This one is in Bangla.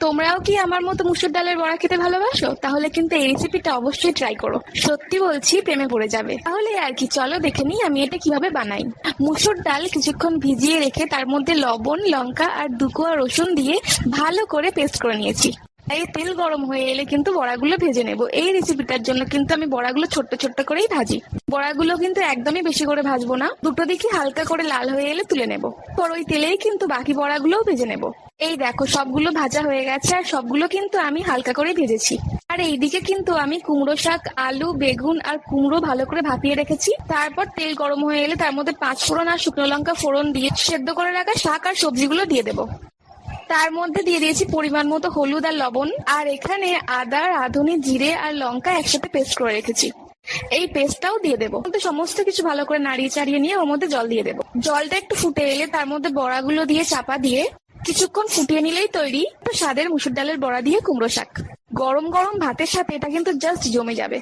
তোমরাও কি আমার মতো মুসুর ডালের বড়া খেতে ভালোবাসো? তাহলে কিন্তু এই রেসিপিটা অবশ্যই ট্রাই করো, সত্যি বলছি প্রেমে পড়ে যাবে। তাহলে আর কি, চলো দেখে নিই আমি এটা কিভাবে বানাই। মুসুর ডাল কিছুক্ষণ ভিজিয়ে রেখে তার মধ্যে লবণ, লঙ্কা আর 2 কোয়া রসুন দিয়ে ভালো করে পেস্ট করে নিয়েছি। এই তেল গরম হয়ে এলে কিন্তু বড়াগুলো ভেজে নেব। এই রেসিপিটার জন্য কিন্তু আমি বড়াগুলো ছোট্ট ছোট্ট করেই ভাজি। বড়াগুলো কিন্তু একদমই বেশি করে ভাজবো না, দুটো দিকে হালকা করে লাল হয়ে এলে তুলে নেব। পর ওই তেলেই কিন্তু বাকি বড়াগুলোও ভেজে নেব। এই দেখো সবগুলো ভাজা হয়ে গেছে, আর সবগুলো কিন্তু আমি হালকা করে ভেজেছি। আর এইদিকে কিন্তু আমি কুমড়ো শাক, আলু, বেগুন আর কুমড়ো ভালো করে ভাপিয়ে রেখেছি। তারপর তেল গরম হয়ে এলে তার মধ্যে 5 ফোড়ন আর শুকনো লঙ্কা ফোড়ন দিয়ে সেদ্ধ করে রাখা শাক আর সবজিগুলো দিয়ে দেবো। তার মধ্যে দিয়ে দিয়েছি পরিমাণ মতো হলুদ আর লবণ। আর এখানে আদা, রাঁধুনি, জিরে আর লঙ্কা একসাথে পেস্ট করে রেখেছি, এই পেস্টটাও দিয়ে দেবো। সমস্ত কিছু ভালো করে নাড়িয়ে চাড়িয়ে নিয়ে ওর মধ্যে জল দিয়ে দেবো। জলটা একটু ফুটে এলে তার মধ্যে বড়াগুলো দিয়ে চাপা দিয়ে কিছুক্ষণ ফুটিয়ে নিলেই তৈরি স্বাদের মুসুর ডালের বড়া দিয়ে কুমড়ো শাক। গরম গরম ভাতের সাথে এটা কিন্তু জাস্ট জমে যাবে।